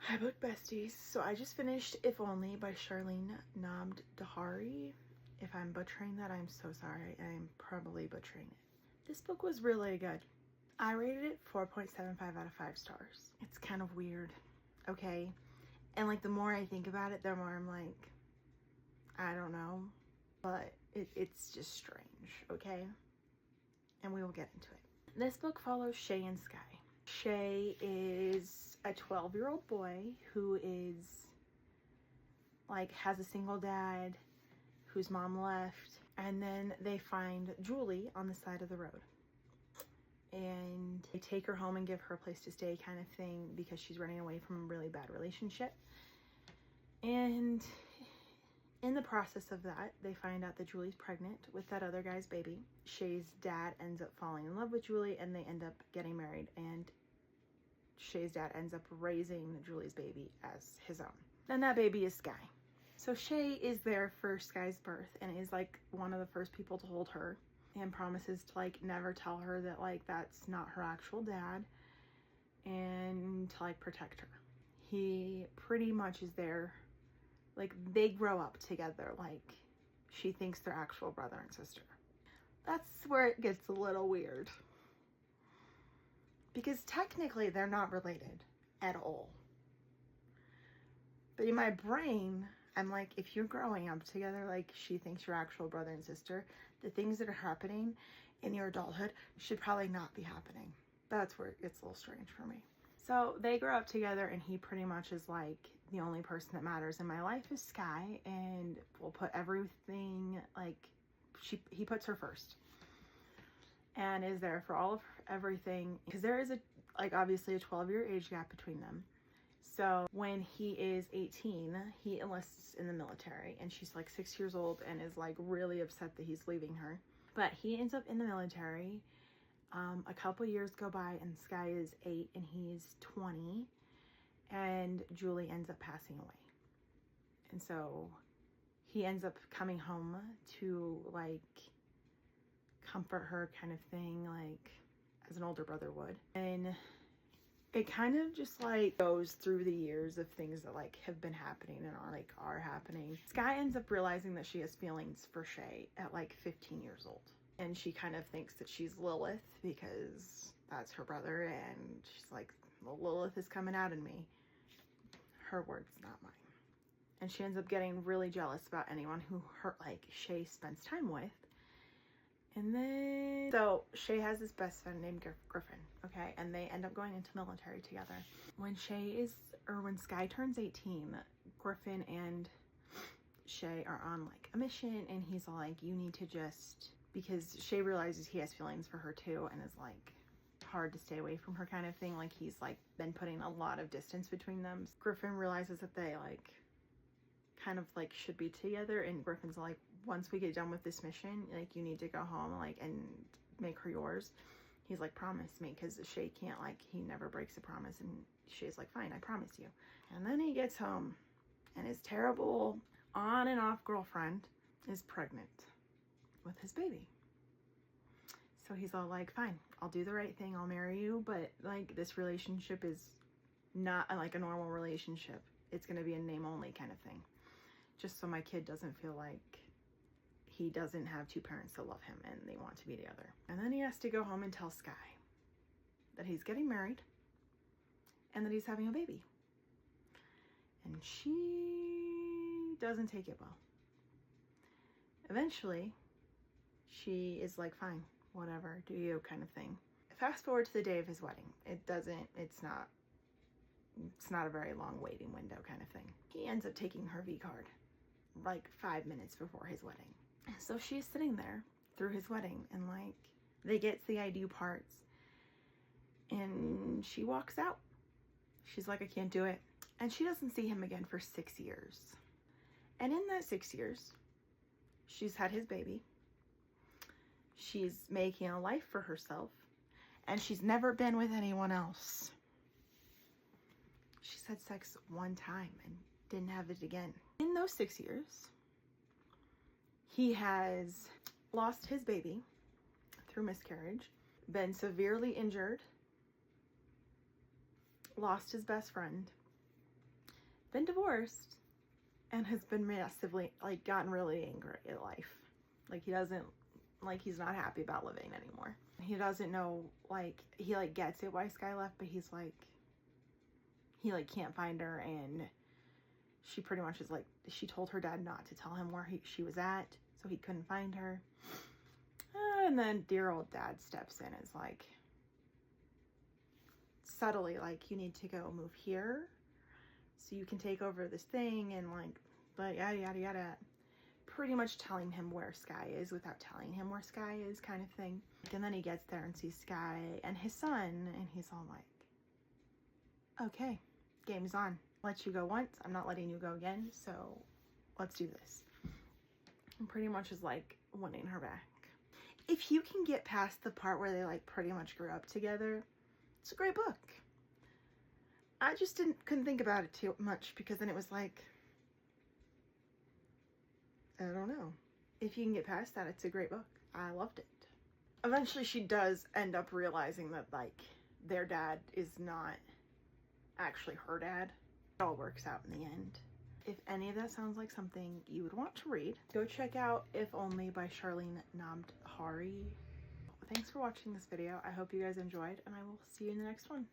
Hi book besties. So I just finished If Only by Charlene Namdhari. If I'm butchering that, I'm so sorry. I'm probably butchering it. This book was really good. I rated it 4.75 out of 5 stars. It's kind of weird, okay? And like the more I think about it, the more I'm like, I don't know. But it's just strange, okay? And we will get into it. This book follows Shay and Sky. Shay is a 12-year-old boy who is like has a single dad whose mom left, and then they find Julie on the side of the road and they take her home and give her a place to stay kind of thing because she's running away from a really bad relationship. And in the process of that, they find out that Julie's pregnant with that other guy's baby. Shay's dad ends up falling in love with Julie and they end up getting married, and Shay's dad ends up raising Julie's baby as his own. And that baby is Sky. So Shay is there for Sky's birth and is like one of the first people to hold her and promises to like never tell her that like that's not her actual dad and to like protect her. He pretty much is there. Like they grow up together, like she thinks they're actual brother and sister. That's where it gets a little weird. Because technically they're not related at all. But in my brain, I'm like, if you're growing up together, like she thinks your actual brother and sister, the things that are happening in your adulthood should probably not be happening. That's where it gets a little strange for me. So they grow up together and he pretty much is like, the only person that matters in my life is Sky, and we'll put everything, like he puts her first and is there for all of everything, because there is obviously a 12-year age gap between them. So when he is 18, he enlists in the military and she's like 6 years old and is like really upset that he's leaving her. But he ends up in the military. A couple years go by and Sky is 8 and he's 20, and Julie ends up passing away. And so he ends up coming home to like comfort her kind of thing, like as an older brother would. And it kind of just like goes through the years of things that like have been happening and are happening. Sky ends up realizing that she has feelings for Shay at like 15 years old. And she kind of thinks that she's Lilith because that's her brother, and she's like, well, Lilith is coming out in me. Her words, not mine. And she ends up getting really jealous about anyone who Shay spends time with. And then, so Shay has this best friend named Griffin, okay? And they end up going into military together. When Sky turns 18, Griffin and Shay are on like a mission, and he's like, you need to just, because Shay realizes he has feelings for her too, and is like hard to stay away from her kind of thing. Like he's like been putting a lot of distance between them. Griffin realizes that they like kind of like should be together, and Griffin's like, once we get done with this mission, like you need to go home like and make her yours. He's like, promise me, because Shay can't, like he never breaks a promise. And Shay's like, fine, I promise you. And then he gets home and his terrible on and off girlfriend is pregnant with his baby. So he's all like, fine, I'll do the right thing, I'll marry you, but like this relationship is not like a normal relationship. It's gonna be a name only kind of thing, just so my kid doesn't feel like he doesn't have two parents that love him and they want to be together. And then he has to go home and tell Sky that he's getting married and that he's having a baby. And she doesn't take it well. Eventually, she is like, fine, whatever, do you kind of thing. Fast forward to the day of his wedding. It's not a very long waiting window kind of thing. He ends up taking her V card like 5 minutes before his wedding. So she's sitting there through his wedding, and like they get to the I do parts and she walks out. She's like, I can't do it. And she doesn't see him again for 6 years. And in that 6 years, she's had his baby. She's making a life for herself, and she's never been with anyone else. She's had sex one time and didn't have it again. In those 6 years, he has lost his baby through miscarriage, been severely injured, lost his best friend, been divorced and has been massively, like, gotten really angry at life. Like, he doesn't, like, he's not happy about living anymore. He doesn't know, like, he, like, gets it why Sky left, but he's, like, he, like, can't find her, and she pretty much is, like, she told her dad not to tell him where she was at, so he couldn't find her. And then dear old dad steps in and is, like, subtly, like, you need to go move here so you can take over this thing, and, like, but yada, yada, yada. Pretty much telling him where Sky is without telling him where Sky is, kind of thing. And then he gets there and sees Sky and his son, and he's all like, okay, game's on. Let you go once, I'm not letting you go again, so let's do this. And pretty much is, like, wanting her back. If you can get past the part where they, like, pretty much grew up together, it's a great book. I just couldn't think about it too much, because then it was like, I don't know. If you can get past that, it's a great book. I loved it. Eventually she does end up realizing that, like, their dad is not actually her dad. It all works out in the end. If any of that sounds like something you would want to read, go check out If Only by Charlene Namdhari. Thanks for watching this video. I hope you guys enjoyed, and I will see you in the next one.